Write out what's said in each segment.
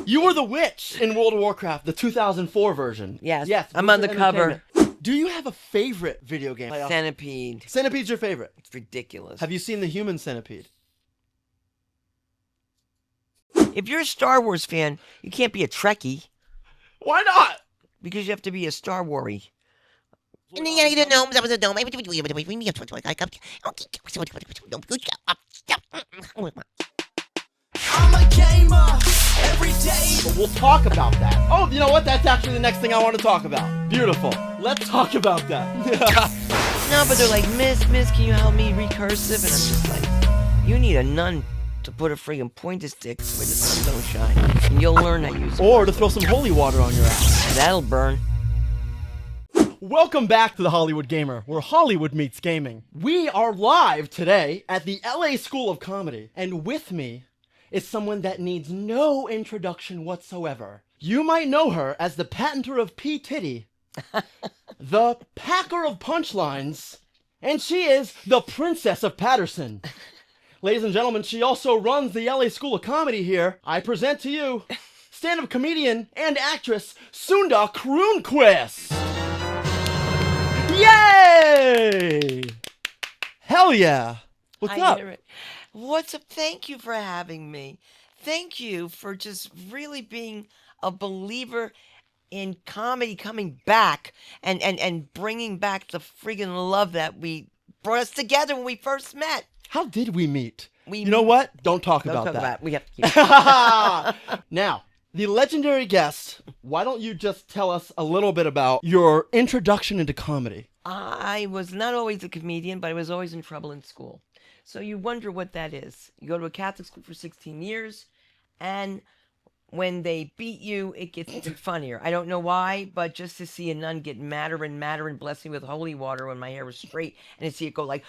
You were the witch in World of Warcraft, the 2004 version. Yes. Yes. I'm on the cover. Do you have a favorite video game? Centipede. Centipede's your favorite? It's ridiculous. Have you seen the human centipede? If you're a Star Wars fan, you can't be a Trekkie. Why not? Because you have to be a Star Wars-y. And then you know that was a dome. I'm a gamer every day. But we'll talk about that. Oh, you know what? That's actually the next thing I want to talk about. Beautiful. Let's talk about that. No, but they're like, Miss, can you help me recursive? And I'm just like, you need a nun to put a friggin' pointer stick where the sun don't shine. And you'll learn how to use it. Or to throw some holy water on your ass. That'll burn. Welcome back to the Hollywood Gamer, where Hollywood meets gaming. We are live today at the LA School of Comedy, and with me is someone that needs no introduction whatsoever. You might know her as the patenter of P-Titty, the packer of punchlines, and she is the Princess of Patterson. Ladies and gentlemen, she also runs the LA School of Comedy here. I present to you stand-up comedian and actress Sunda Croonquist. Yay! Hell yeah! What's up? What's up? Thank you for having me. Thank you for just really being a believer in comedy coming back and bringing back the friggin' love that we brought us together when we first met. How did we meet? You know what? Don't talk about that. We have to keep Now, the legendary guest, why don't you just tell us a little bit about your introduction into comedy? I was not always a comedian, but I was always in trouble in school. So you wonder what that is. You go to a Catholic school for 16 years, and when they beat you, it gets even funnier. I don't know why, but just to see a nun get madder and madder and bless me with holy water when my hair was straight, and to see it go like,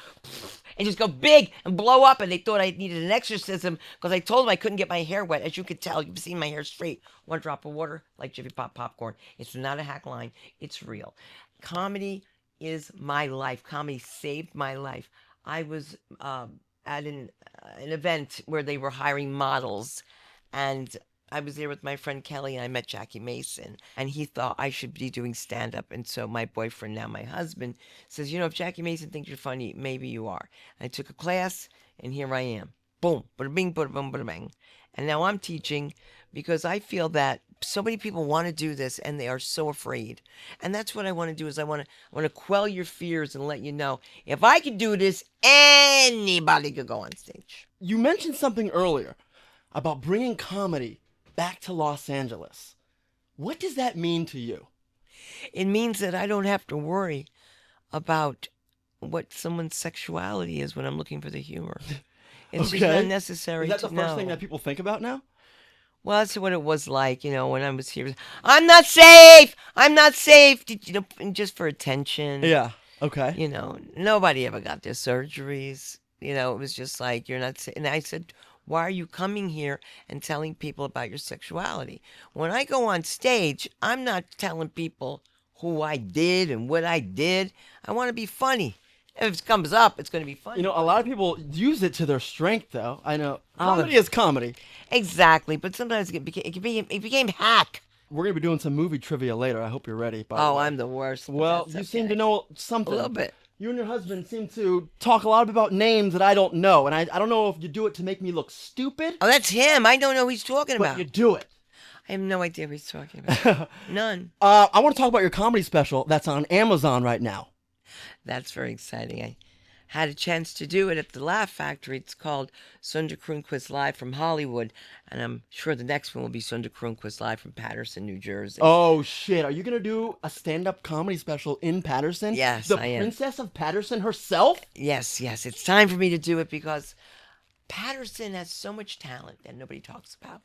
and just go big and blow up, and they thought I needed an exorcism because I told them I couldn't get my hair wet. As you could tell, you've seen my hair straight. One drop of water, like Jiffy Pop popcorn. It's not a hack line. It's real. Comedy is my life. Comedy saved my life. I was at an event where they were hiring models, and I was there with my friend Kelly, and I met Jackie Mason, and he thought I should be doing stand-up. And so my boyfriend, now my husband, says, you know, if Jackie Mason thinks you're funny, maybe you are. I took a class, and here I am. Boom, bada bing, bada boom, bada bang. And now I'm teaching because I feel that so many people want to do this, and they are so afraid. And that's what I want to do, is I want to quell your fears and let you know, if I could do this, anybody could go on stage. You mentioned something earlier about bringing comedy back to Los Angeles. What does that mean to you? It means that I don't have to worry about what someone's sexuality is when I'm looking for the humor. It's just not necessary. Is that the to first know. thing that people think about now? Well, that's what it was like, you know, when I was here. I'm not safe! I'm not safe! You know, just for attention. Yeah, okay. You know, nobody ever got their surgeries. You know, it was just like, you're not safe. And I said, why are you coming here and telling people about your sexuality? When I go on stage, I'm not telling people who I did and what I did. I want to be funny. If it comes up, it's going to be funny. You know, a lot of people use it to their strength, though. I know. Comedy is comedy. Exactly, but sometimes it became hack. We're going to be doing some movie trivia later. I hope you're ready. I'm the worst. Well, you seem to know something. A little bit. You and your husband seem to talk a lot about names that I don't know, and I don't know if you do it to make me look stupid. Oh, that's him. I don't know who he's talking about. But you do it. I have no idea what he's talking about. None. I want to talk about your comedy special that's on Amazon right now. That's very exciting. I had a chance to do it at the Laugh Factory. It's called Sunda Croonquist Live from Hollywood, and I'm sure the next one will be Sunda Croonquist Live from Patterson, New Jersey. Oh, shit. Are you going to do a stand-up comedy special in Patterson? Yes, I am. The Princess of Patterson herself? Yes. It's time for me to do it because Patterson has so much talent that nobody talks about.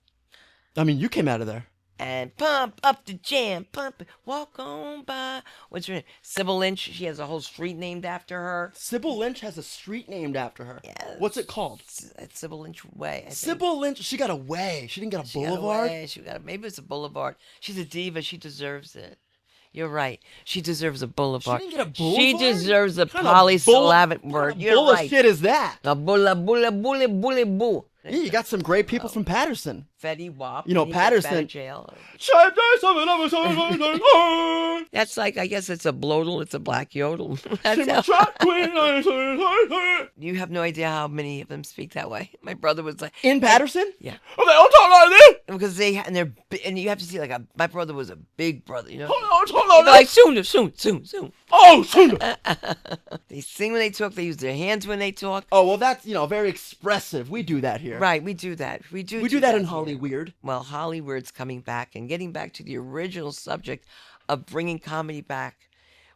I mean, you came out of there. And pump up the jam, pump it, walk on by. What's her name? Sybil Lynch. She has a whole street named after her. Sybil Lynch has a street named after her. Yes. What's it called? It's Sybil Lynch Way. Sybil Lynch. She got a way. She didn't get a boulevard. Maybe it's a boulevard. She's a diva. She deserves it. You're right. She deserves a boulevard. She didn't get a boulevard? She deserves a polysyllabic word. You're right. What bullshit is that? A bulla, bulla, bully, bully, boo. Yeah, you got some great people from Patterson. Fetty Wap. You know, when he gets out Patterson- of jail. Patterson. That's like, I guess it's a blodel, it's a black yodel. That's how, you have no idea how many of them speak that way. My brother was like, In Patterson? yeah. Oh, they all talk like this. Because and you have to see, like, my brother was a big brother, you know? Hold on, talk They'd be like like, this. soon. Oh, Sunda. They sing when they talk, they use their hands when they talk. Oh, well, that's, very expressive. We do that here. Right, we do that. We do that in here. Hollywood. Well, Hollywood's coming back, and getting back to the original subject of bringing comedy back,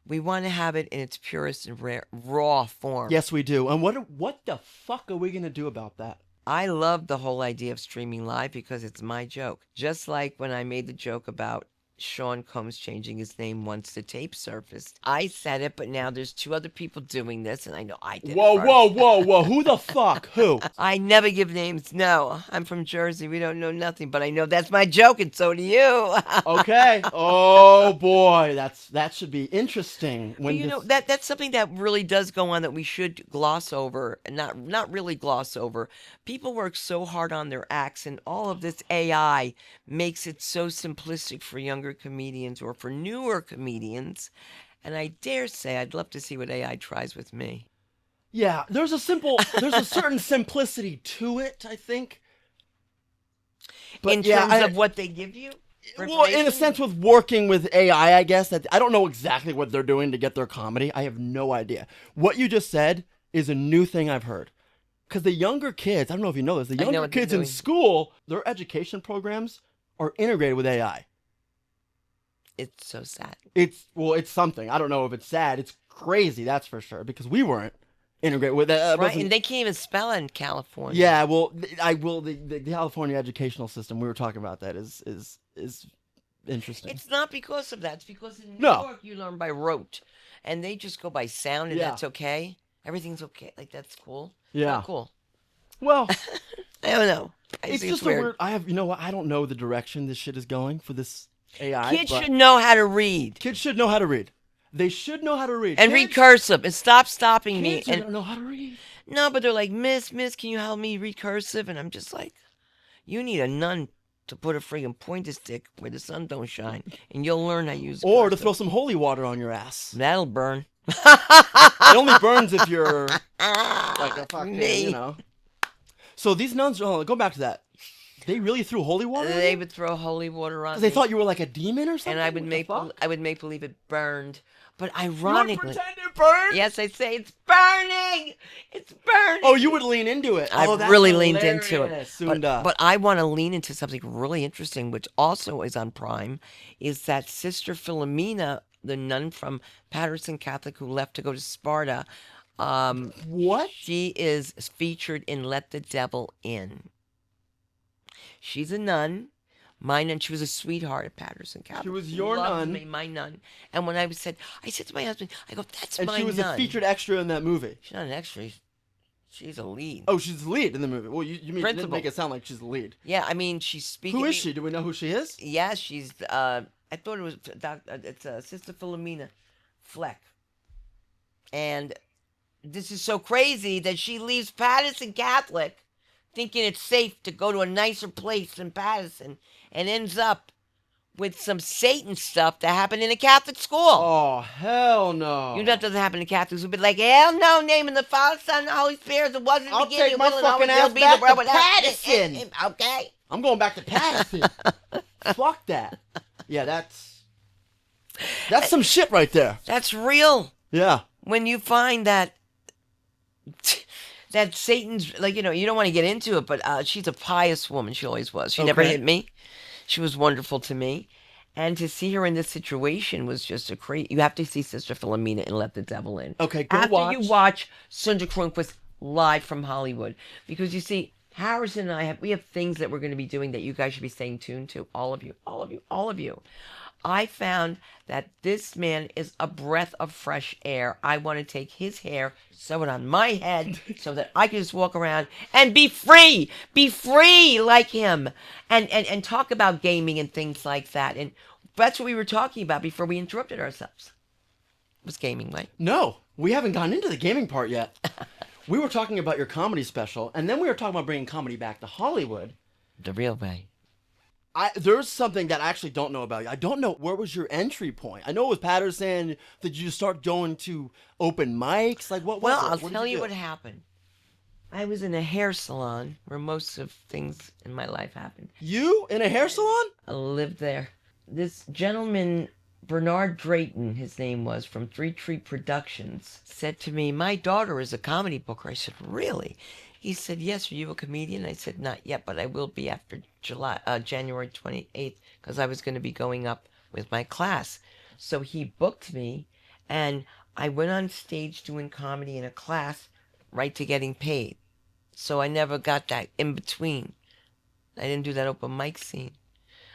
we want to have it in its purest and raw form. Yes, we do. And what the fuck are we going to do about that? I love the whole idea of streaming live because it's my joke. Just like when I made the joke about Sean Combs changing his name once the tape surfaced. I said it, but now there's 2 other people doing this, and I know I did it first. Whoa. Who the fuck? Who? I never give names. No, I'm from Jersey. We don't know nothing, but I know that's my joke, and so do you. Okay. Oh, boy. That should be interesting. When You know, that's something that really does go on that we should gloss over, and not really gloss over. People work so hard on their acts, and all of this AI makes it so simplistic for younger comedians or for newer comedians. And I dare say I'd love to see what AI tries with me. Yeah, there's a certain simplicity to it, I think. But In terms of what they give you? for Well, in a information? sense, with working with AI, I guess that I don't know exactly what they're doing to get their comedy. I have no idea. What you just said is a new thing I've heard. Because the younger kids, I don't know if you know this, the I know younger what they're kids in doing. school, their education programs are integrated with AI. It's so sad. It's something. I don't know if it's sad. It's crazy, that's for sure. Because we weren't integrated with it. Right, and they can't even spell it in California. Yeah, well, the California educational system, we were talking about that, is interesting. It's not because of that. It's because in New No. York you learn by rote, and they just go by sound, and Yeah. that's okay. Everything's okay. Like that's cool. Yeah. Not cool. Well, I don't know. I it's think just weird. a weird. You know what? I don't know the direction this shit is going for this AI. Kids but should know how to read kids should know how to read. They should know how to read. and Kids- read cursive and stop stopping me. Kids And don't know how to read. no, but they're like, Miss, can you help me read cursive? And I'm just like, you need a nun to put a friggin' pointer stick where the sun don't shine, and you'll learn how to use. Or to cursive. throw some holy water on your ass. That'll burn. It only burns if you're like a fucking, Me. So these nuns, go back to that. They really threw holy water on They you? would throw holy water on 'Cause they me, thought you were like a demon or something? and I would What the make fuck? believe it burned. But You would ironically, pretend it burned? yes, I say it's burning. It's burning. Oh, you would lean into it. I Oh, that's really leaned into hilarious, it. Sunda. But I want to lean into something really interesting, which also is on Prime, is that Sister Philomena, the nun from Patterson Catholic who left to go to Sparta. What? She is featured in Let the Devil In. She's a nun. My nun, she was a sweetheart at Patterson Catholic. She was your Loved nun. me, my nun. And when I said to my husband, I go, that's And my she was nun. a featured extra in that movie. She's not an extra. She's a lead. Oh, she's the lead in the movie. Well, you mean you didn't Principal. make it sound like she's the lead. Yeah, I mean, she's speaking. Who is she? Do we know who she is? Yeah, she's. I thought it was. It's Sister Philomena Fleck. And this is so crazy that she leaves Patterson Catholic, thinking it's safe to go to a nicer place than Patterson, and ends up with some Satan stuff that happened in a Catholic school. Oh, hell no. You know that doesn't happen in Catholics. We'd be like, hell no, name in the Father, Son, and the Holy Spirit. It wasn't the I'll beginning. take my it wasn't fucking always, ass it'll be back the to rubber- Patterson. Okay. I'm going back to Patterson. Fuck that. Yeah, that's some shit right there. That's real. Yeah. When you find that Satan's, like, you don't want to get into it, but she's a pious woman. She always was. She never Okay. hit me. She was wonderful to me. And to see her in this situation was just a crazy. You have to see Sister Philomena and Let the Devil In. Okay, go After watch. you watch Sunda Croonquist live from Hollywood. Because you see, Harrison and I we have things that we're going to be doing that you guys should be staying tuned to. All of you. I found that this man is a breath of fresh air. I want to take his hair, sew it on my head, so that I can just walk around and be free like him, and talk about gaming and things like that. And that's what we were talking about before we interrupted ourselves. It was gaming, right? No, we haven't gotten into the gaming part yet. We were talking about your comedy special, and then we were talking about bringing comedy back to Hollywood. The real way. There's something that I actually don't know about you. I don't know, where was your entry point? I know it was Patterson. Did you start going to open mics? Like, what was Well, it? I'll What did tell you do? what happened. I was in a hair salon where most of things in my life happened. You in a hair salon? I lived there. This gentleman, Bernard Drayton, his name was, from Three Tree Productions, said to me, "My daughter is a comedy booker." I said, "Really?" He said, "Yes, are you a comedian?" I said, "Not yet, but I will be after January 28th, because I was going to be going up with my class." So he booked me, and I went on stage doing comedy in a class right to getting paid. So I never got that in between. I didn't do that open mic scene.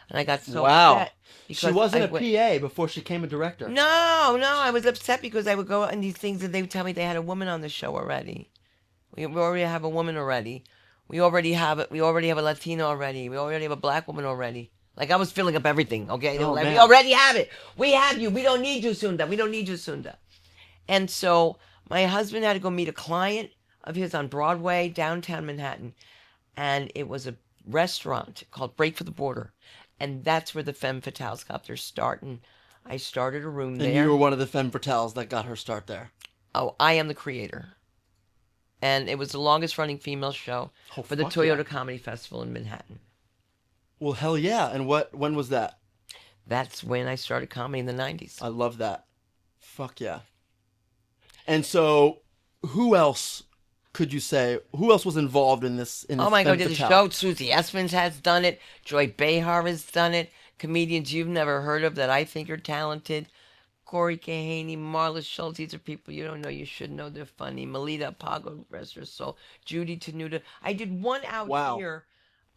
And I got so Wow. upset. She because wasn't I a PA before she became a director. No, I was upset because I would go on these things and they would tell me they had a woman on the show already. We already have a woman already. We already have it. We already have a Latina already. We already have a black woman already. Like, I was filling up everything, okay? They were Oh, like, man. "We already have it. We have you. We don't need you, Sunda. We don't need you, Sunda." And so my husband had to go meet a client of his on Broadway, downtown Manhattan. And it was a restaurant called Break for the Border. And that's where the Femme Fatales got their start. And I started a room And there. you were one of the femme fatales that got her start there. Oh, I am the creator. And it was the longest running female show Oh, for the fuck Toyota yeah. Comedy Festival in Manhattan. Well, hell yeah. And when was that? That's when I started comedy in the 90s. I love that. Fuck yeah. And so, who else could you say? Who else was involved in this? Oh my God, femme did the fatale? show. Susie Essmans has done it. Joy Behar has done it. Comedians you've never heard of that I think are talented. Corey Kahaney, Marla Schultz. These are people you don't know. You should know. They're funny. Melita Pago, rest her soul. Judy Tenuta. I did one out Wow. here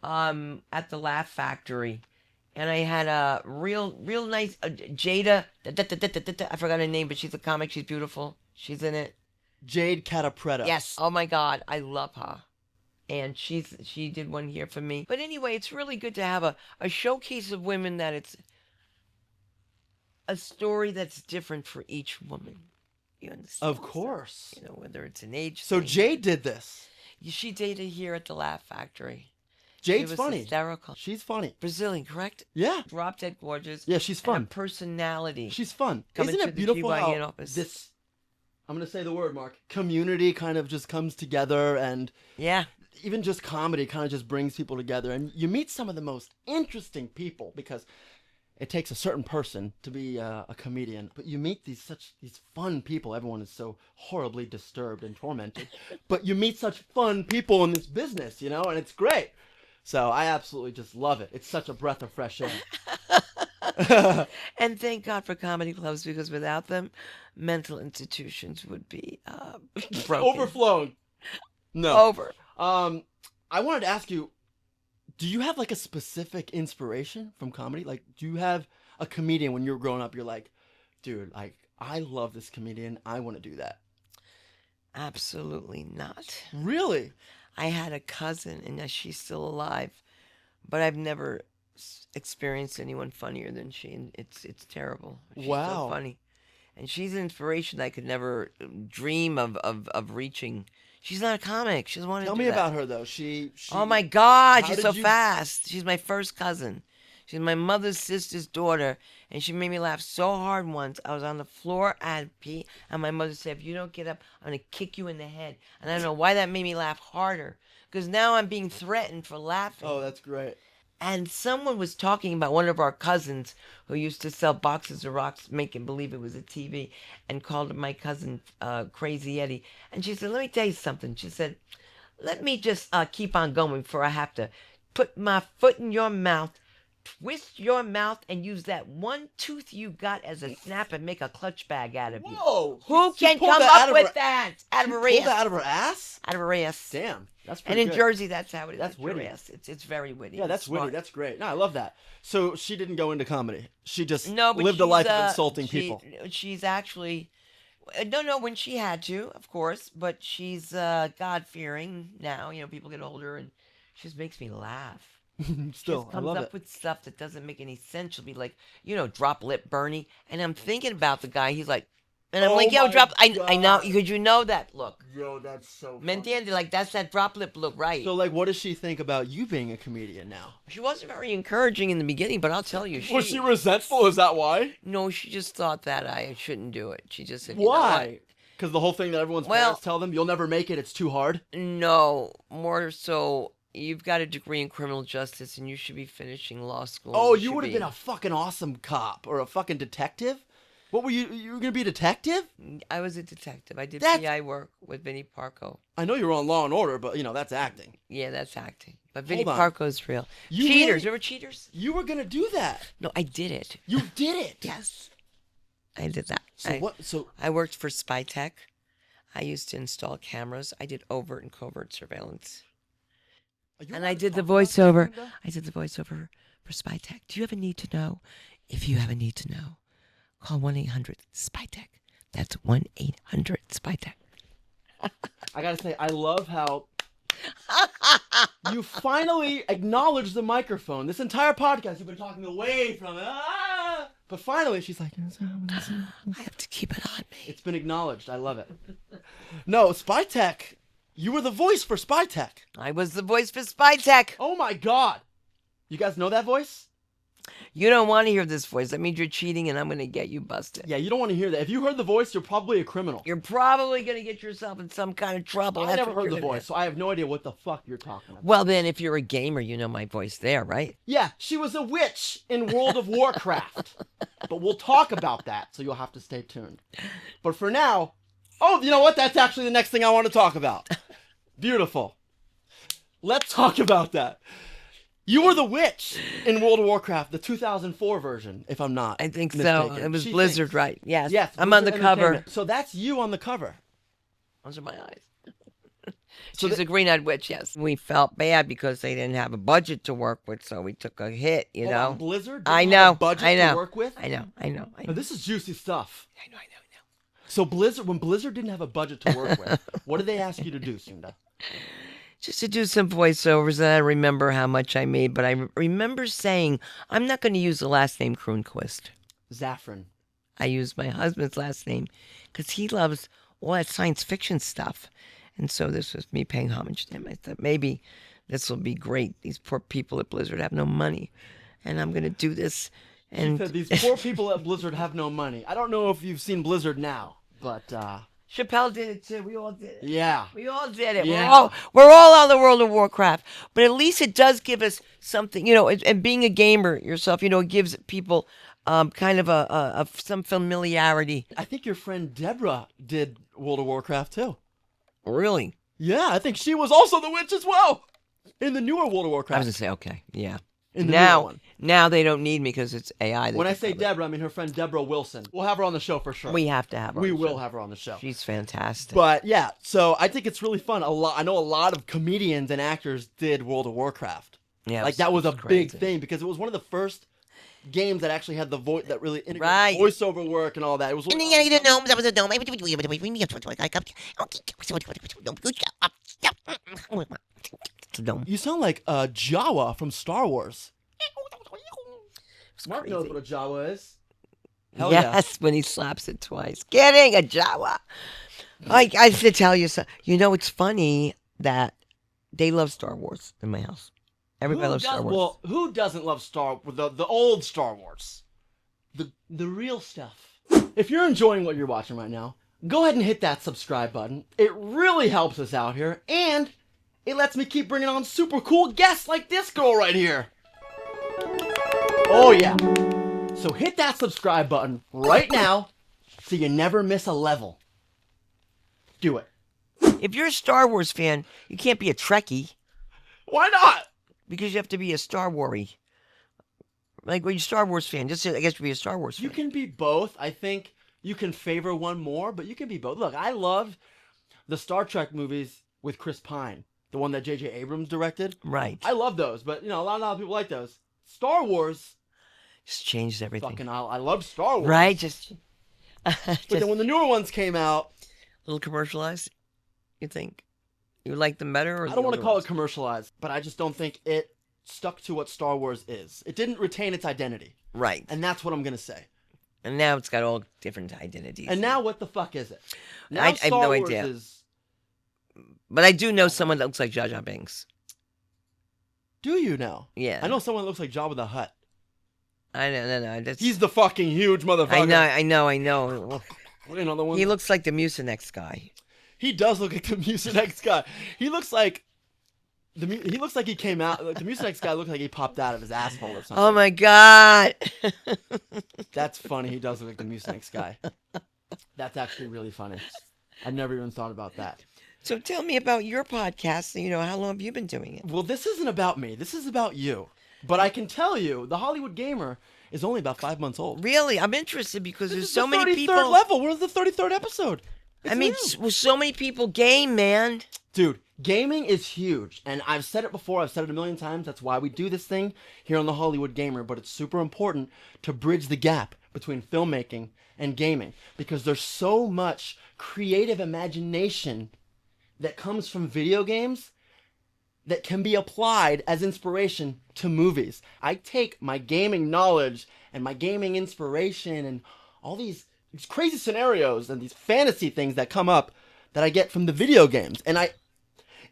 at the Laugh Factory. And I had a real nice Jada. I forgot her name, but she's a comic. She's beautiful. She's in it. Jade Catapretta. Yes. Oh my God, I love her. And she did one here for me. But anyway, it's really good to have a showcase of women that it's a story that's different for each woman. You understand? Of course. You know, whether it's an age So thing. Jade did this. She dated here at the Laugh Factory. Jade's she was funny. hysterical. She's funny. Brazilian, correct? Yeah. Drop dead gorgeous. Yeah, she's And fun. a personality. She's fun. Coming Isn't to it the beautiful GYN how office. this, I'm going to say the word, Mark, community kind of just comes together, and Yeah. even just comedy kind of just brings people together, and you meet some of the most interesting people, because it takes a certain person to be a comedian, but you meet these fun people. Everyone is so horribly disturbed and tormented, but you meet such fun people in this business, you know, and it's great. So I absolutely just love it. It's such a breath of fresh air. And thank God for comedy clubs, because without them, mental institutions would be broken. Overflowing. No. Over. I wanted to ask you, do you have like a specific inspiration from comedy? Like, do you have a comedian when you were growing up, you're like, dude, like, I love this comedian, I want to do that? Absolutely not. Really? I had a cousin, and she's still alive, but I've never experienced anyone funnier than she, and it's terrible. She's Wow. so funny. And she's an inspiration I could never dream of reaching. She's not a comic. She doesn't want to Tell do me that. about her, though. She Oh my God, How she's did so you- fast. She's my first cousin. She's my mother's sister's daughter, and she made me laugh so hard once. I was on the floor, I had pee, and my mother said, "If you don't get up, I'm going to kick you in the head." And I don't know why that made me laugh harder, because now I'm being threatened for laughing. Oh, that's great. And someone was talking about one of our cousins who used to sell boxes of rocks, making believe it was a TV, and called my cousin Crazy Eddie. And she said, "Let me tell you something." She said, "Let me just keep on going before I have to put my foot in your mouth, twist your mouth, and use that one tooth you got as a snap and make a clutch bag out of you." Whoa! Who She can pulled come that out up of with her- that? Out of She her pulled ass. that out of her ass? Out of her ass. Damn, that's And pretty in good. Jersey, that's how it is. That's It's her witty. ass. It's very witty. Yeah, and that's witty. smart. That's great. No, I love that. So she didn't go into comedy. She just No, but lived a she's, life of insulting she- people. She's actually, no, when she had to, of course, but she's God-fearing now. You know, people get older, and she just makes me laugh. She Still, just I comes love up it. with stuff that doesn't make any sense. She'll be like, drop lip Bernie, and I'm thinking about the guy. He's like, And I'm Oh like, yo, my drop. I know. God. Could you know that look? Yo, that's so ¿Me entiende? Like, that's that drop lip look, right? So, like, what does she think about you being a comedian now? She wasn't very encouraging in the beginning, but I'll tell you. Was she resentful? Is that why? No, she just thought that I shouldn't do it. She just said, you know what? Why? Because the whole thing that everyone's Well- parents tell them, you'll never make it, it's too hard. No, more so, you've got a degree in criminal justice and you should be finishing law school. Oh, you should would have be- been a fucking awesome cop or a fucking detective? What were you? You were gonna be a detective? I was a detective. I did That's- PI work with Vinnie Parco. I know you were on Law and Order, but that's acting. Yeah, that's acting. But Vinnie Hold on. Parco's real. You Cheaters. really- Remember Cheaters? You were gonna do that. No, I did it. You did it. Yes. I did that. So what? So I worked for Spy Tech. I used to install cameras. I did overt and covert surveillance. are you And allowed I to did the talk about this, voiceover. Sunda? I did the voiceover for Spy Tech. Do you have a need to know? If you have a need to know, call 1-800-SPY-TECH. That's 1-800-SPY-TECH. I gotta say, I love how you finally acknowledged the microphone. This entire podcast, you've been talking away from it. But finally, she's like, I have to keep it on me. it's been acknowledged. I love it. No, Spy Tech. You were the voice for Spy Tech. I was the voice for Spy Tech. Oh my God. You guys know that voice? You don't want to hear this voice. That means you're cheating and I'm going to get you busted. Yeah, you don't want to hear that. If you heard the voice, you're probably a criminal. You're probably going to get yourself in some kind of trouble. I That's never what heard you're the gonna voice, so I have no idea what the fuck you're talking about. Well, then, if you're a gamer, you know my voice there, right? Yeah, she was a witch in World of Warcraft. But we'll talk about that, so you'll have to stay tuned. But for now, you know what? That's actually the next thing I want to talk about. Beautiful. Let's talk about that. You were the witch in World of Warcraft, the 2004 version, if I'm not I think mistaken. so. It was She Blizzard, thinks. right? Yes. Yes, I'm on the Blizzard cover. Entertainment. So that's you on the cover. Those are my eyes. So She's a green-eyed witch, yes. We felt bad because they didn't have a budget to work with, so we took a hit, you Hold know? on, Blizzard I didn't have know. a budget I know. to work with? I know. Now, this is juicy stuff. I know. So when Blizzard didn't have a budget to work with, what did they ask you to do, Sunda? Just to do some voiceovers, and I don't remember how much I made, but I remember saying, I'm not going to use the last name Croonquist. Zaffron. I used my husband's last name because he loves all that science fiction stuff. And so this was me paying homage to him. I thought maybe this will be great. These poor people at Blizzard have no money. And I'm going to do this. She And said these poor people at Blizzard have no money. I don't know if you've seen Blizzard now, but Chappelle did it too. We all did it. yeah. We all did it. Yeah. We're all on the World of Warcraft. But at least it does give us something, and being a gamer yourself, it gives people kind of some familiarity. I think your friend Deborah did World of Warcraft too. Really? Yeah, I think she was also the witch as well in the newer World of I Warcraft. was going to say, okay, yeah. in the newer one. Now they don't need me because it's AI. that When I can say cover it. Deborah, I mean her friend Deborah Wilson. We'll have her on the show for sure. We have to have her. We on the will show. have her on the show. She's fantastic. But yeah, so I think it's really fun. I know a lot of comedians and actors did World of Warcraft. yeah, Like that was a big crazy. thing because it was one of the first games that actually had the voice that really integrated Right. voiceover work and all that. It was And you know, that was a dome. you sound like Jawa from Star Wars. It's Mark crazy. knows what a Jawa is. Hell yeah. Yes, when he slaps it twice. Kidding, a Jawa. I have to tell you something. It's funny that they love Star Wars in my house. Everybody loves Star Wars. Well, who doesn't love the old Star Wars? The real stuff. If you're enjoying what you're watching right now, go ahead and hit that subscribe button. It really helps us out here, and it lets me keep bringing on super cool guests like this girl right here. Oh yeah. So hit that subscribe button right now so you never miss a level. Do it. If you're a Star Wars fan, you can't be a Trekkie Why not? because you have to be a Star Wars-y. Like, when you're a Star Wars fan, just I guess to be a Star Wars fan. You can be both. I think you can favor one more, but you can be both. Look, I loved the Star Trek movies with Chris Pine, the one that J.J. Abrams directed. Right. I love those, but a lot of people like those. Star Wars, Just changed everything. fucking, I love Star Wars. Right? Just But then when the newer ones came out, a little commercialized, you think? You like them better? Or I don't want to call it commercialized, but I just don't think it stuck to what Star Wars is. It didn't retain its identity, Right. and that's what I'm gonna say. And now it's got all different identities. And now what the fuck is it? Now I have Star no Wars idea. is... But I do know someone that looks like Jar Jar Binks. Do you know? Yeah. I know someone that looks like Jabba the Hutt. I know, no. That's, He's the fucking huge motherfucker. I know. Another one. He looks like the Mucinex guy. He does look like the Mucinex guy. He looks like he looks like he came out. Like the Mucinex guy looks like he popped out of his asshole or something. Oh my god. That's funny. He does look like the Mucinex guy. That's actually really funny. I've never even thought about that. So tell me about your podcast. How long have you been doing it? Well, this isn't about me. This is about you. But I can tell you, the Hollywood Gamer is only about 5 months old. Really? I'm interested because This there's is so the many 33rd people. level. We're the 33rd episode. I mean, so many people game, man. Dude, gaming is huge. And I've said it before. I've said it a million times. That's why we do this thing here on the Hollywood Gamer. But it's super important to bridge the gap between filmmaking and gaming. Because there's so much creative imagination that comes from video games that can be applied as inspiration to movies. I take my gaming knowledge and my gaming inspiration and all these crazy scenarios and these fantasy things that come up that I get from the video games, and I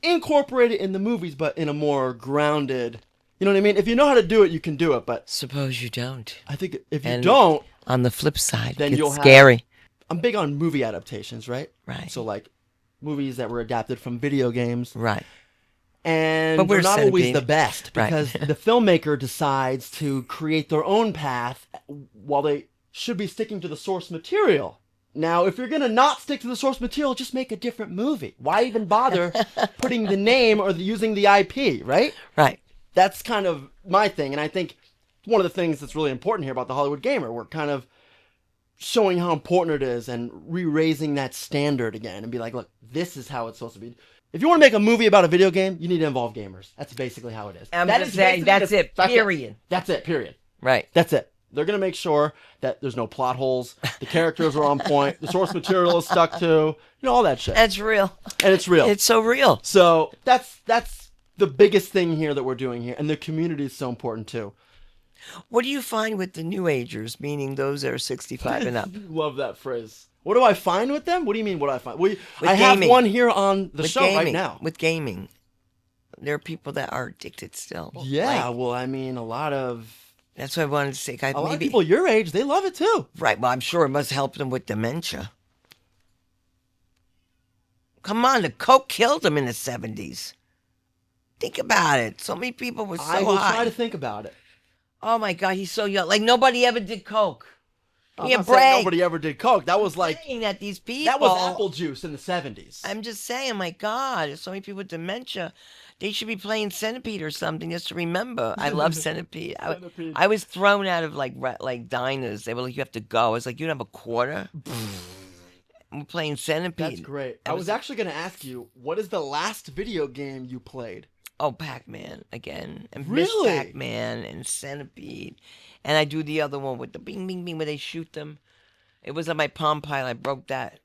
incorporate it in the movies, but in a more grounded, you know what I mean? If you know how to do it, you can do it, but Suppose you don't. I think if you And don't, On the flip side, Then it's you'll have- scary. I'm big on movie adaptations, right? Right. So like movies that were adapted from video games. Right. And But we're they're not always centipede. the best Right. because the filmmaker decides to create their own path while they should be sticking to the source material. Now, if you're going to not stick to the source material, just make a different movie. Why even bother putting the name or using the IP, right? Right. That's kind of my thing. And I think one of the things that's really important here about the Hollywood Gamer, we're kind of showing how important it is and re-raising that standard again and be like, look, this is how it's supposed to be. If you want to make a movie about a video game, you need to involve gamers. That's basically how it is. I'm That just is saying, basically that's the- it, period. That's it, period. Right. That's it. They're going to make sure that there's no plot holes, the characters are on point, the source material is stuck to, all that shit. That's real. And it's real. It's so real. So that's the biggest thing here that we're doing here. And the community is so important too. What do you find with the new agers, meaning those that are 65 and up? Love that phrase. What do I find with them? What do you mean what do I find? I have gaming. one here on the With show gaming, right now. With gaming. There are people that are addicted still. Yeah, Like, well, I mean, a lot of that's what I wanted to say. a lot of people your age, they love it too. Right, well, I'm sure it must help them with dementia. Come on, the coke killed them in the 70s. Think about it. So many people were so I will high. try to think about it. Oh my God, he's so young. Like nobody ever did coke. I'm Yeah, not saying brag. nobody ever did coke. That was like Saying that these people. that was apple juice in the 70s. I'm just saying, my God, there's so many people with dementia. They should be playing Centipede or something just to remember. I love Centipede. Centipede. I was thrown out of like diners. They were like, you have to go. I was like, you don't have a quarter? We're playing Centipede. That's great. I was actually going to ask you, what is the last video game you played? Oh, Pac-Man again. And Really? Miss Pac-Man and Centipede. And I do the other one with the bing, bing, bing, where they shoot them. It was on my Palm Pilot. I broke that.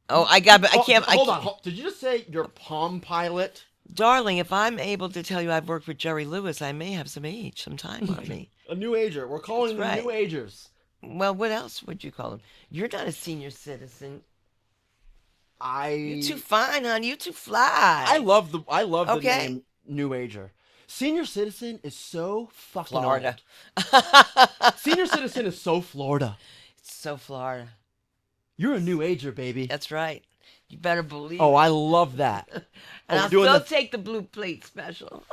Oh, I can't. Hold on. Did you just say your Palm Pilot? Darling, if I'm able to tell you I've worked with Jerry Lewis, I may have some age, some time on me. A new ager. We're calling That's them right. new agers. Well, what else would you call them? You're not a senior citizen. You're too fine, honey. You too fly. I love the Okay. name new ager. Senior citizen is so fucking Florida. old. Senior citizen is so Florida. It's so Florida. You're a new ager, baby. That's right. You better believe Oh, it. I love that. And we're I'll doing still the- take the blue plate special.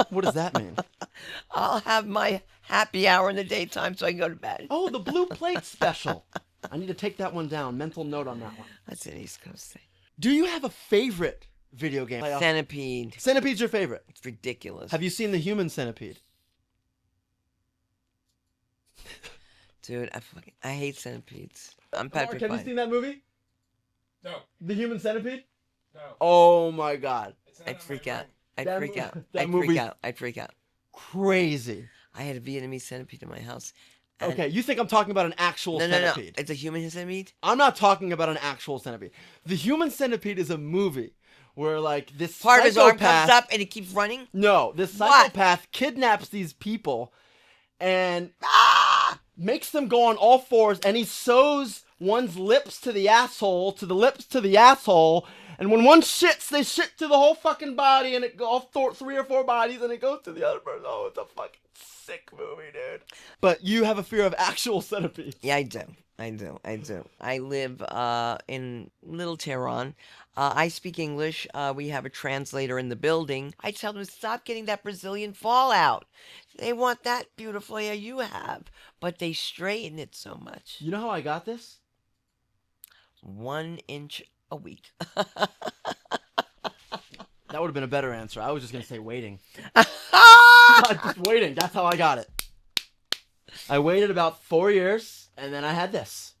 What does that mean? I'll have my happy hour in the daytime so I can go to bed. Oh, the blue plate special. I need to take that one down. Mental note on that one. That's an East Coast thing. Do you have a favorite video game? Centipede. Centipede's your favorite. It's ridiculous. Have you seen the human centipede? Dude, I hate centipedes. I'm Mark, petrified. have you seen that movie? No, The Human Centipede? no. Oh my god. It's not I'd on my freak out. mind. I'd That freak mo- out. that I'd movie- freak out. I'd freak out. Crazy. I had a Vietnamese centipede in my house. And- Okay, you think I'm talking about an actual No. centipede. It's a human centipede? I'm not talking about an actual centipede. The Human Centipede is a movie where like this Part of his arm psychopath- comes up and he keeps running? No, this What? psychopath kidnaps these people and makes them go on all fours, and he sews one's lips to the asshole, to the lips to the asshole, and when one shits, they shit to the whole fucking body, and it goes off 3 or 4 bodies, and it goes to the other person. Oh, it's a fucking sick movie, dude. But you have a fear of actual centipedes. Yeah, I do. I live in Little Tehran. I speak English. We have a translator in the building. I tell them to stop getting that Brazilian fallout. They want that beautiful hair you have, but they straighten it so much. You know how I got this? 1 inch a week. That would have been a better answer. I was just going to say waiting. Just waiting. That's how I got it. I waited about 4 years, and then I had this.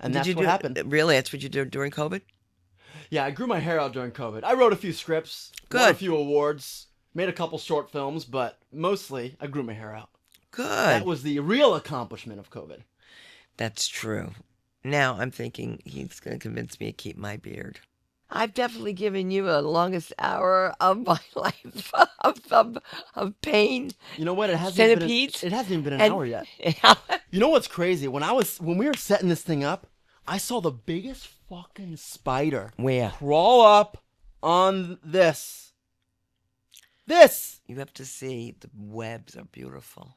And that's what happened. Really? That's what you did during COVID? Yeah, I grew my hair out during COVID. I wrote a few scripts, won a few awards, made a couple short films, but mostly I grew my hair out. Good. That was the real accomplishment of COVID. That's true. Now I'm thinking he's going to convince me to keep my beard. I've definitely given you the longest hour of my life of pain. You know what? It hasn't Centipedes. Even been an hour yet. You know what's crazy? When we were setting this thing up, I saw the biggest fucking spider. Where? Crawl up on this. This. You have to see the webs are beautiful.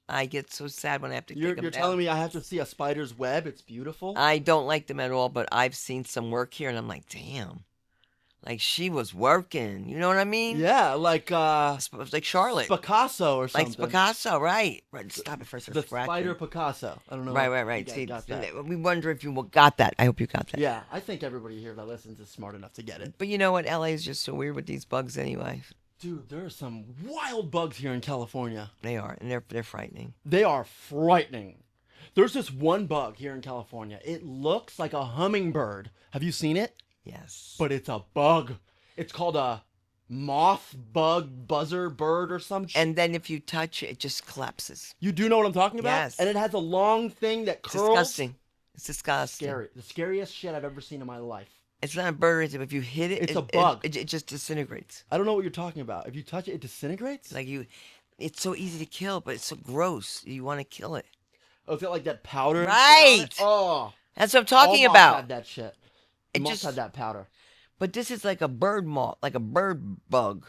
I get so sad when I have to You're take them down. telling me I have to see a spider's web? It's beautiful. I don't like them at all, but I've seen some work here, and I'm like, damn. Like, she was working. You know what I mean? Yeah, like Like Charlotte. Picasso or something. Like Picasso, right. Stop it first. The spider Picasso. I don't know. Right. You See, got that. we wonder if you got that. I hope you got that. Yeah, I think everybody here that listens is smart enough to get it. But you know what? LA is just so weird with these bugs anyway. Dude, there are some wild bugs here in California. They are, and they're frightening. They are frightening. There's this one bug here in California. It looks like a hummingbird. Have you seen it? Yes. But it's a bug. It's called a moth bug buzzer bird or some shit. And then if you touch it, it just collapses. You do know what I'm talking about? Yes. And it has a long thing that curls. Disgusting. It's disgusting. Scary. The scariest shit I've ever seen in my life. It's not a bird. If you hit it, It's a bug. It just disintegrates. I don't know what you're talking about. If you touch it, it disintegrates? Like it's so easy to kill, but it's so gross. You want to kill it. Oh, it's got like that powder. and Right. shit on it? Oh. That's what I'm talking All moths about. had that shit. It Moths just- had that powder. But this is like a bird moth, like a bird bug.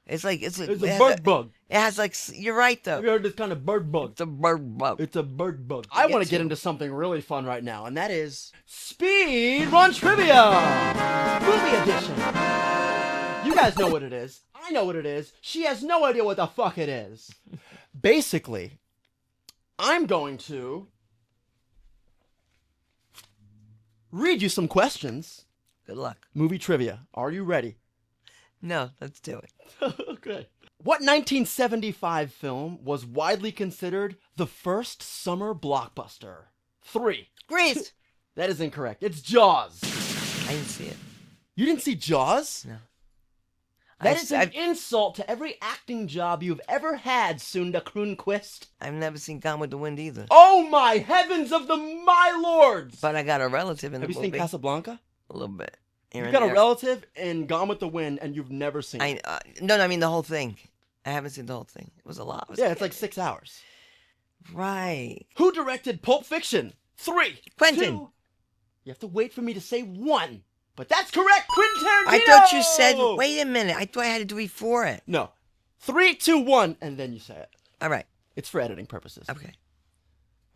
It's a It's a bird bug. It has like you're right though. Have you heard this kind of bird bug? It's a bird bug. It's a bird bug. I want to gets get you. into something really fun right now, and that is Speed Run Trivia! Movie edition. You guys know what it is. I know what it is. She has no idea what the fuck it is. Basically, I'm going to read you some questions. Good luck. Movie trivia. Are you ready? No, let's do it. Okay. What 1975 film was widely considered the first summer blockbuster? 3. Grease. That is incorrect. It's Jaws. I didn't see it. You didn't see Jaws? No. That is an insult to every acting job you've ever had, Sunda Croonquist. I've never seen Gone with the Wind either. Oh my heavens of the my lords! But I got a relative in Have the you movie. seen Casablanca? A little bit. Here You've and got a there. relative in Gone with the Wind and you've never seen it. No, I mean the whole thing. I haven't seen the whole thing. It was a lot. Yeah, it's like 6 hours. Right. Who directed Pulp Fiction? 3. Quentin. 2. You have to wait for me to say 1. But that's correct, Quentin Tarantino! I thought you said, wait a minute. I thought I had to do before it. No. 3, 2, 1, and then you say it. All right. It's for editing purposes. Okay.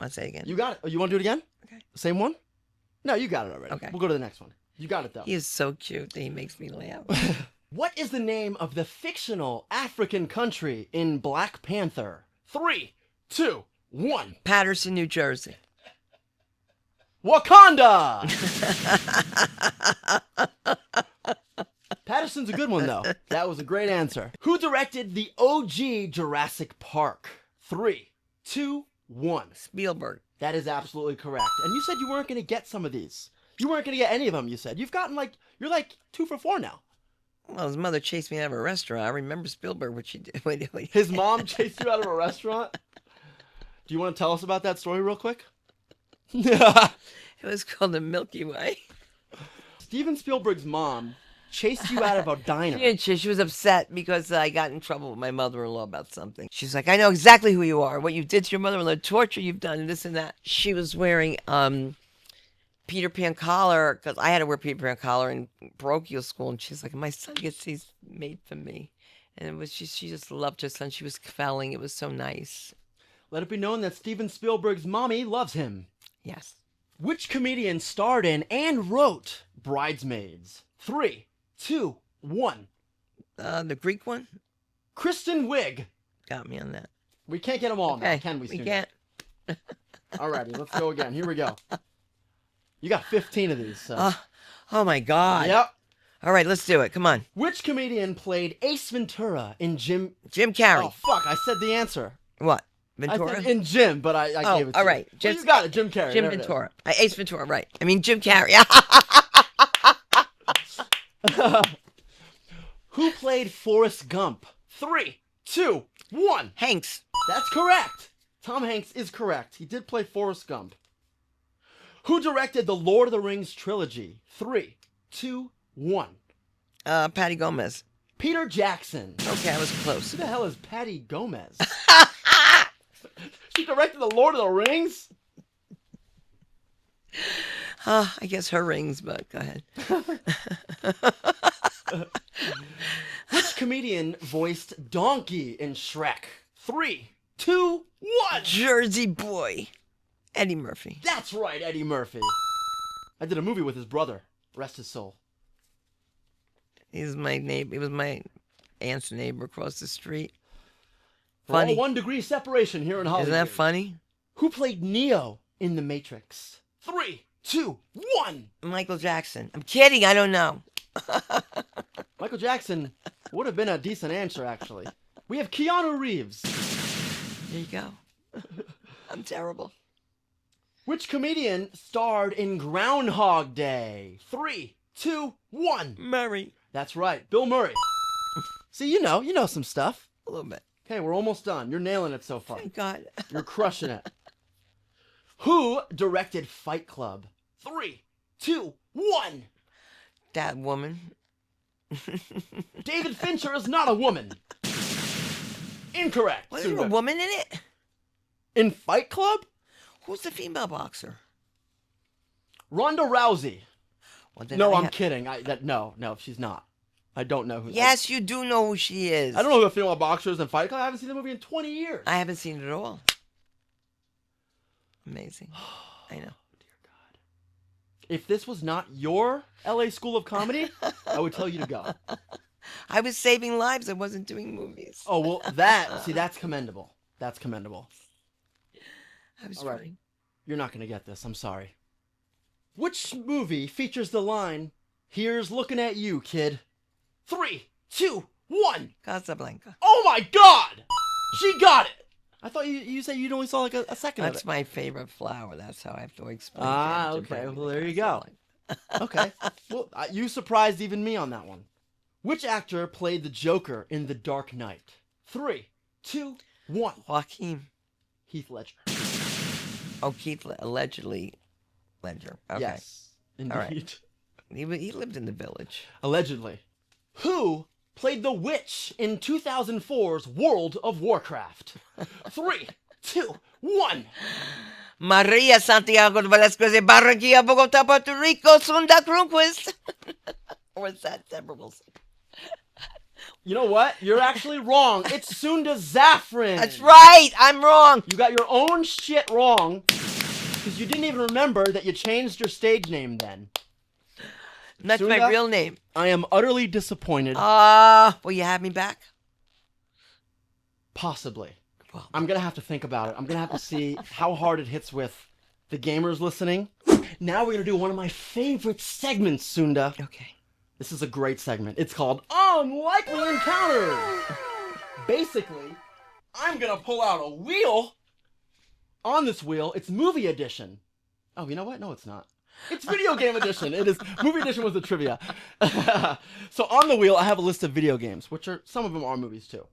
Want to say it again? You got it. Oh, you want to do it again? Okay. Same one? No, you got it already. Okay. We'll go to the next one. You got it, though. He is so cute that he makes me laugh. What is the name of the fictional African country in Black Panther? 3, 2, 1. Patterson, New Jersey. Wakanda! Patterson's a good one, though. That was a great answer. Who directed the OG Jurassic Park? 3, 2, 1. Spielberg. That is absolutely correct. And you said you weren't going to get some of these. You weren't going to get any of them, you said. You've gotten you're like 2 for 4 now. Well, his mother chased me out of a restaurant. I remember Spielberg, what she did. Wait. His mom chased you out of a restaurant? Do you want to tell us about that story real quick? It was called the Milky Way. Steven Spielberg's mom chased you out of a diner. She was upset because I got in trouble with my mother-in-law about something. She's like, I know exactly who you are, what you did to your mother-in-law, torture you've done, and this and that. She was wearing Peter Pan collar, because I had to wear Peter Pan collar in parochial school, and she's like, my son gets these made for me. And it was she just loved her son. She was felling. It was so nice. Let it be known that Steven Spielberg's mommy loves him. Yes. Which comedian starred in and wrote Bridesmaids? 3, 2, 1. The Greek one Kristen Wiig. got me on that. We can't get them all now, Okay, can we, we Sunda? can't. Alrighty, let's go again. Here we go. You got 15 of these. So. Oh my God. Yep. All right, let's do it. Come on. Which comedian played Ace Ventura in Jim... Jim Carrey. Oh, fuck, I said the answer. What? I Ventura? said in Jim, but I gave it to all right. you. Well, you got it, Jim Carrey. Jim There it is. Ventura. Ace Ventura, right. I mean, Jim Carrey. Who played Forrest Gump? 3, 2, 1. Hanks. That's correct. Tom Hanks is correct. He did play Forrest Gump. Who directed the Lord of the Rings trilogy? 3, 2, 1. Patty Gomez. Peter Jackson. Okay, I was close. Who the hell is Patty Gomez? She directed the Lord of the Rings? I guess her rings, but go ahead. Which comedian voiced Donkey in Shrek? 3, 2, 1. Jersey Boy. Eddie Murphy. That's right, Eddie Murphy. I did a movie with his brother. Rest his soul. He's my neighbor. He was my aunt's neighbor across the street. We're all Funny. 1 degree separation here in Hollywood. Isn't that funny? Who played Neo in The Matrix? 3, 2, 1. Michael Jackson. I'm kidding. I don't know. Michael Jackson would have been a decent answer, actually. We have Keanu Reeves. There you go. I'm terrible. Which comedian starred in Groundhog Day? 3, 2, 1. Murray. That's right, Bill Murray. See, you know some stuff. A little bit. Okay, we're almost done. You're nailing it so far. Thank God. You're crushing it. Who directed Fight Club? 3, 2, 1. That woman. David Fincher is not a woman. Incorrect. Was there a Sunda. woman in it? In Fight Club? Who's the female boxer? Ronda Rousey. Well, then No, I I'm ha- kidding. No, she's not. I don't know who. Yes, you do know who she is. I don't know who the female boxers in Fight Club. I haven't seen the movie in 20 years. I haven't seen it at all. Amazing. I know. If this was not your LA School of Comedy, I would tell you to go. I was saving lives. I wasn't doing movies. Oh, well, that's commendable. That's commendable. I was all right. trying. You're not going to get this. I'm sorry. Which movie features the line, "Here's looking at you, kid"? 3, 2, 1. Casablanca. Oh my God! She got it! I thought you said you only saw like a second of That's it. my favorite flower. That's how I have to explain. Ah, to okay. Brandon Well, there you go. Casablanca. Okay. Well, you surprised even me on that one. Which actor played the Joker in The Dark Knight? 3, 2, 1. Joaquin. Heath Ledger. Oh, Keith allegedly Ledger. Okay. Yes, indeed. All right. He lived in the village. Allegedly. Who played the witch in 2004's World of Warcraft? 3, 2, 1. Maria Santiago de Velasquez de Barranquilla, Bogotá, Puerto Rico, Sunda, Croonquist. Or is that Deborah Wilson? You know what? You're actually wrong. It's Sunda Zaffron. That's right. I'm wrong. You got your own shit wrong because you didn't even remember that you changed your stage name then. That's Sunda? my real name. I am utterly disappointed. Will you have me back? Possibly. Well, I'm going to have to think about it. I'm going to have to see how hard it hits with the gamers listening. Now we're going to do one of my favorite segments, Sunda. okay. This is a great segment. It's called Unlikely Encounters. Basically, I'm going to pull out a wheel. On this wheel, it's movie edition. Oh, you know what? No, it's not. It's video game edition. It is. Movie edition was the trivia. So on the wheel, I have a list of video games, which are, some of them are movies too.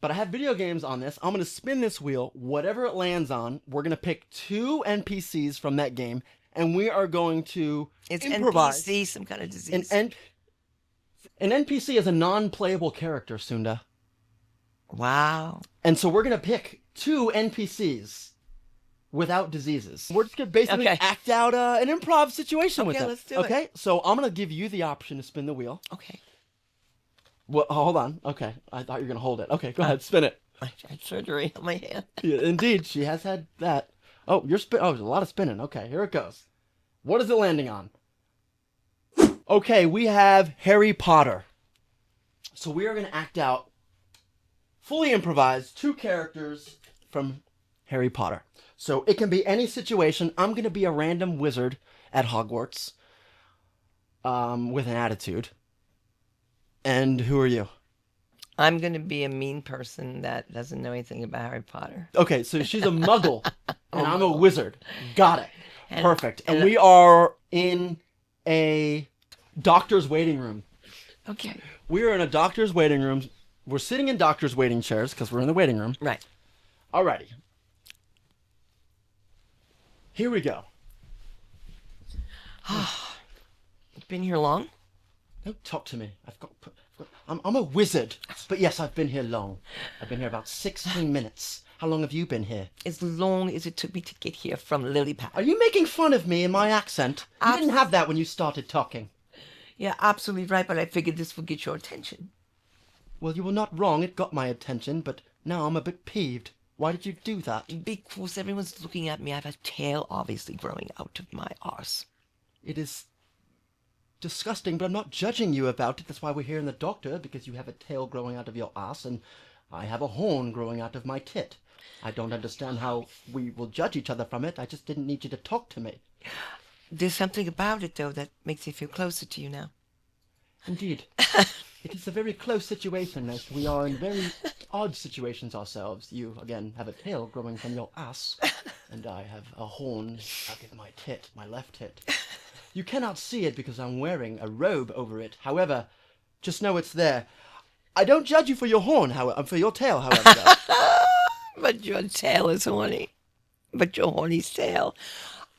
But I have video games on this. I'm going to spin this wheel. Whatever it lands on, we're going to pick 2 NPCs from that game, and we are going to It's improvise. NPC, some kind of disease. An NPC is a non-playable character, Sunda. Wow. And so we're going to pick 2 NPCs without diseases. We're just going to basically Okay. act out an improv situation with Okay, it. let's do it. Okay, so I'm going to give you the option to spin the wheel. Okay. Well, hold on. Okay, I thought you were going to hold it. Okay, go ahead, spin it. I had surgery on my hand. Yeah, indeed, she has had that. Oh, you're spin. Oh, there's a lot of spinning. Okay, here it goes. What is it landing on? Okay, we have Harry Potter. So we are going to act out, fully improvised, 2 characters from Harry Potter. So it can be any situation. I'm going to be a random wizard at Hogwarts, with an attitude. And who are you? I'm going to be a mean person that doesn't know anything about Harry Potter. Okay, so she's a muggle, and I'm a wizard. Got it. And- Perfect. And and- we are in a doctor's waiting room. Okay. We are in a doctor's waiting room. We're sitting in doctor's waiting chairs because we're in the waiting room. Right. Alrighty. Here we go. You've been here long? Don't talk to me. I'm a wizard. But yes, I've been here long. I've been here about 16 minutes. How long have you been here? As long as it took me to get here from Lilypad. Are you making fun of me and my accent? You didn't have that when you started talking. Yeah, absolutely right, but I figured this would get your attention. Well, you were not wrong. It got my attention, but now I'm a bit peeved. Why did you do that? Because everyone's looking at me. I have a tail obviously growing out of my arse. It is disgusting, but I'm not judging you about it. That's why we're here in the doctor, because you have a tail growing out of your ass, and I have a horn growing out of my tit. I don't understand how we will judge each other from it. I just didn't need you to talk to me. There's something about it, though, that makes me feel closer to you now. Indeed. It is a very close situation, as we are in very odd situations ourselves. You, again, have a tail growing from your ass, and I have a horn out of my tit, my left tit. You cannot see it because I'm wearing a robe over it. However, just know it's there. I don't judge you for your horn, however, for your tail, however. Though. But your tail is horny. But your horny's tail.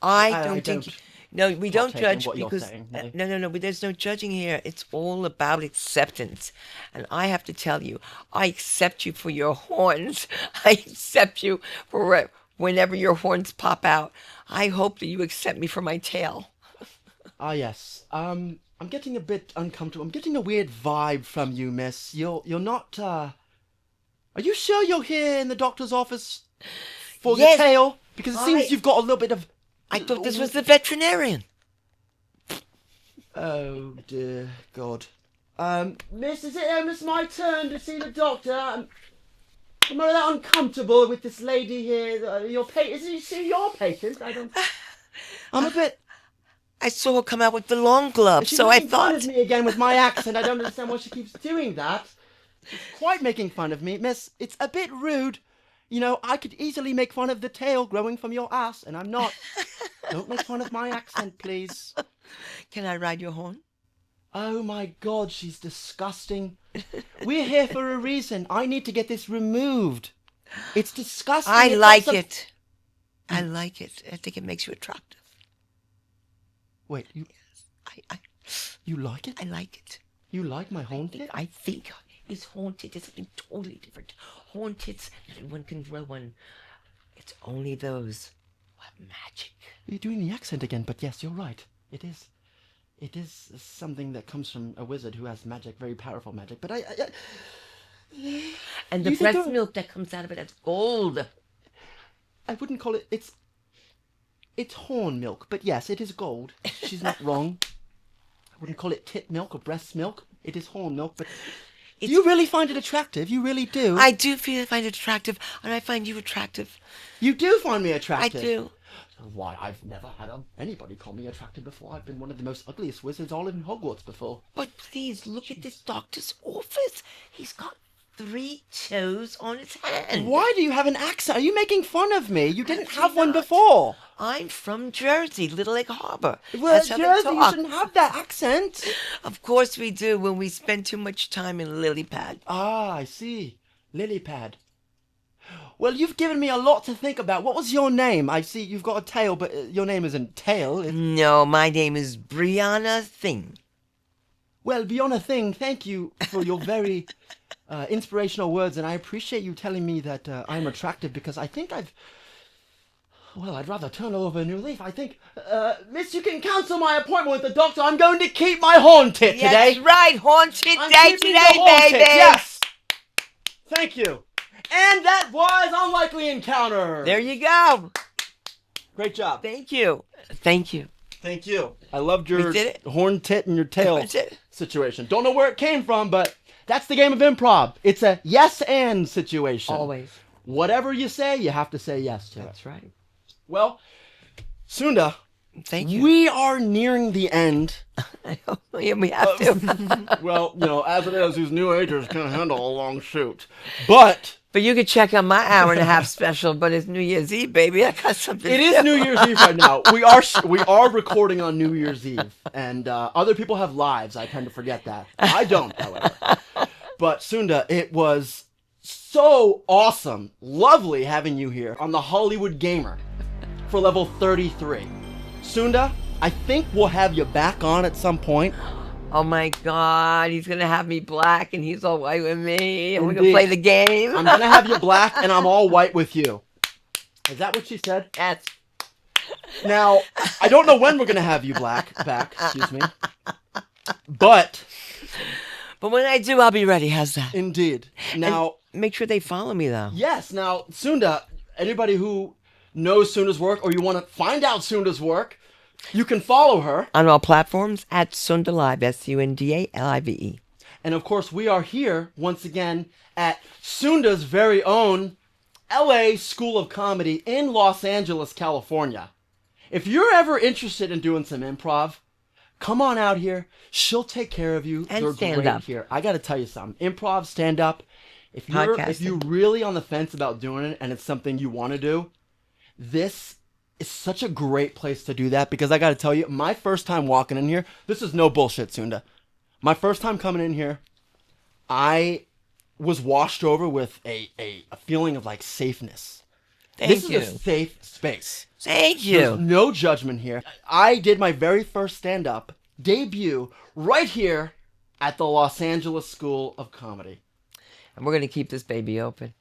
I don't think... don't No, we don't partake in judge what you're because... saying, no. No, but there's no judging here. It's all about acceptance. And I have to tell you, I accept you for your horns. I accept you for whenever your horns pop out. I hope that you accept me for my tail. Ah, yes. I'm getting a bit uncomfortable. I'm getting a weird vibe from you, miss. You're not, Are you sure you're here in the doctor's office for Yes, the tail? Because it seems I- you've got a little bit of... I thought this was the veterinarian. Oh, dear God. Miss, is it almost my turn to see the doctor? I'm a little uncomfortable with this lady here. Is she your patient? I'm a bit... I saw her come out with the long gloves, She's so I making fun thought... of me again with my accent. I don't understand why she keeps doing that. She's quite making fun of me. Miss, it's a bit rude. You know, I could easily make fun of the tail growing from your ass, and I'm not. Don't make fun of my accent, please. Can I ride your horn? Oh my God, she's disgusting. We're here for a reason. I need to get this removed. It's disgusting. I It's like not it. I like it. I think it makes you attractive. Wait, you like it? I like it. You like my horn tit? I think it's haunted. It's something totally different. Haunted, everyone can grow one. It's only those who have magic. You're doing the accent again, but yes, you're right. It is. It is something that comes from a wizard who has magic, very powerful magic. But And the You think breast I- milk that comes out of it, that's gold. I wouldn't call it. It's horn milk, but yes, it is gold. She's not wrong. I wouldn't call it tit milk or breast milk. It is horn milk, but do you really find it attractive? You really do. I do find it attractive, and I find you attractive. You do find me I attractive. do. Why, I've never had anybody call me attractive before. I've been one of the most ugliest wizards all in Hogwarts before. But please, look at this doctor's office. He's got 3 toes on his hand. Why do you have an accent? Are you making fun of me? You didn't do have one not. before. I'm from Jersey, Little Egg Harbor. Well, That's how they Jersey, you talk. shouldn't have that accent. Of course we do when we spend too much time in Lilypad. Ah, I see. Lilypad. Well, you've given me a lot to think about. What was your name? I see you've got a tail, but your name isn't Tail. No, my name is Brianna Thing. Well, beyond a thing, thank you for your very inspirational words, and I appreciate you telling me that I'm attractive because I think I'd rather turn over a new leaf. I think, Miss, you can cancel my appointment with the doctor. I'm going to keep my horn tit today. That's right, haunted I'm day keeping today, the horn tit, baby. yes. Thank you. And that was Unlikely Encounter. There you go. Great job. Thank you. Thank you. Thank you. I loved your We did it. horn tit and your tail That's it. situation. Don't know where it came from, but that's the game of improv. It's a yes and situation. Always. Whatever you say, you have to say yes to it. That's right. Well, Sunda, Thank you. we are nearing the end. Yeah, we have to. Well, as it is, these new agers can handle a long shoot. But But you can check out my hour and a half special. But it's New Year's Eve, baby. I got something. it to is do. New Year's Eve right now. We are recording on New Year's Eve, and other people have lives. I tend to forget that. I don't, however. But Sunda, it was so awesome, lovely having you here on the Hollywood Gamer for level 33. Sunda, I think we'll have you back on at some point. Oh my God, he's gonna have me black and he's all white with me, and we're gonna Indeed. play the game. I'm gonna have you black and I'm all white with you. Is that what she said? That's Now, I don't know when we're gonna have you back, excuse me. But when I do, I'll be ready. How's that? indeed. Now, Make sure they follow me though. yes, now Sunda, anybody who knows Sunda's work or you want to find out Sunda's work, you can follow her. On all platforms at Sunda Live, SUNDALIVE. And of course, we are here once again at Sunda's very own LA School of Comedy in Los Angeles, California. If you're ever interested in doing some improv, come on out here. She'll take care of you. And They're stand great up. here. I got to tell you something. Improv, stand up. If you're Podcasting. really on the fence about doing it and it's something you want to do, this is such a great place to do that, because I got to tell you, my first time walking in here, this is no bullshit, Sunda. My first time coming in here, I was washed over with a feeling of like safeness. This you. is a safe space. Thank There's you. no judgment here. I did my very first stand-up debut right here at the Los Angeles School of Comedy. And we're gonna keep this baby open.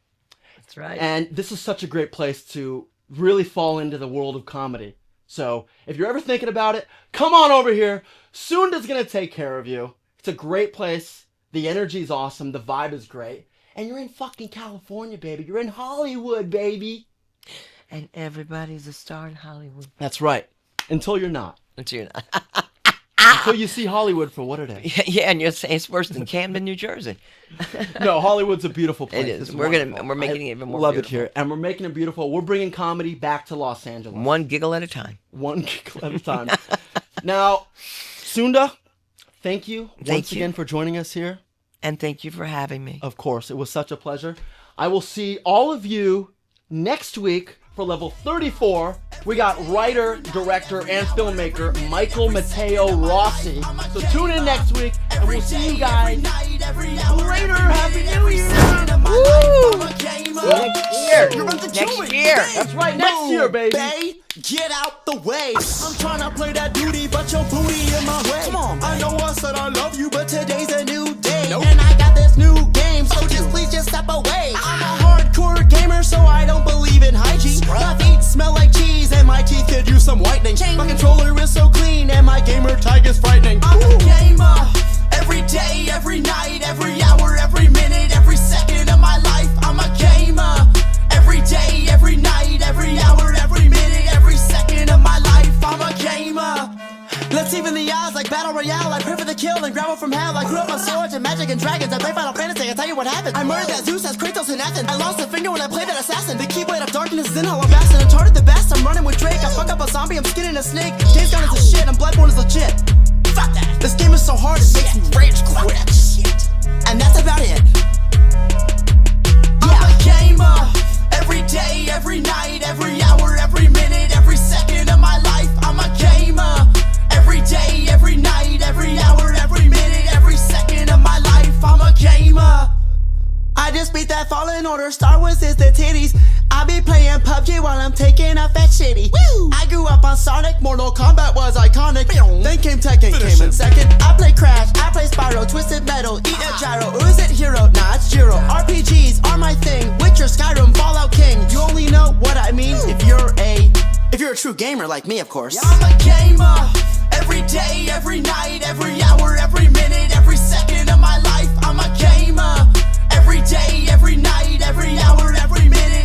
That's right. And this is such a great place to really fall into the world of comedy. So if you're ever thinking about it, come on over here. Sunda's gonna take care of you. It's a great place. The energy's awesome. The vibe is great. And you're in fucking California, baby. You're in Hollywood, baby. And everybody's a star in Hollywood. That's right. Until you're not. Until you're not. Until you see Hollywood for what it is. Yeah, and you're saying it's worse than Camden, New Jersey. No, Hollywood's a beautiful place. It is. It's We're wonderful. making it even more Love beautiful. it here. And we're making it beautiful. We're bringing comedy back to Los Angeles. One giggle at a time. One giggle at a time. Now, Sunda, thank you Thank once you. again for joining us here. And thank you for having me. Of course, it was such a pleasure. I will see all of you next week for level 34. We got writer, director, and filmmaker Michael Matteo Rossi. So tune in next week, and we'll see you guys later. Happy New Year! Woo! Next year. Next year. That's right, next year, baby. Bay, get out the way. I'm trying to play that duty, but your booty in my way. Come on, I know I said I love you, but today's a new day. And I got this new game, so please just step away. I'm a hardcore gamer, so I don't believe in hygiene. My feet smell like cheese, and my teeth could use some whitening. My controller is so clean, and my gamer tag is frightening. I'm a gamer. Every day, every night, every hour, every minute, every second of my life, I'm a gamer. Every day, every night, every hour, every minute, every second of my life, I'm a gamer. Let's even the odds like Battle Royale. I pray for the kill and grab one from hell. I grew up on swords and magic and dragons. I play Final Fantasy, I tell you what happened. I murdered that Zeus as Kratos in Athens. I lost a finger when I played that assassin. The Keyblade of Darkness is in Hollow Bastion. Uncharted the best, I'm running with Drake. I fuck up a zombie, I'm skinning a snake. Days Gone is a shit, and Bloodborne is legit. Fuck that. This game is so hard, it makes me rage quit. And that's about it. I'm a gamer. Every day, every night, every hour, every minute, every second of my life, I'm a gamer. Every day, every night, every hour, every minute, every second of my life, I'm a gamer. I just beat that Fallen Order, Star Wars is the titties. I be playing PUBG while I'm taking a fat shitty. Woo! I grew up on Pokemon Sonic, Mortal Kombat was iconic. Then came Tekken, came in second. I play Crash, I play Spyro, Twisted Metal, eat a gyro. Or is it Hero? Nah, it's Jiro. RPGs are my thing. Witcher, Skyrim, Fallout King. You only know what I mean if you're a true gamer like me, of course. Yeah, I'm a gamer. Every day, every night, every hour, every minute, every second of my life, I'm a gamer. Every day, every night, every hour, every minute.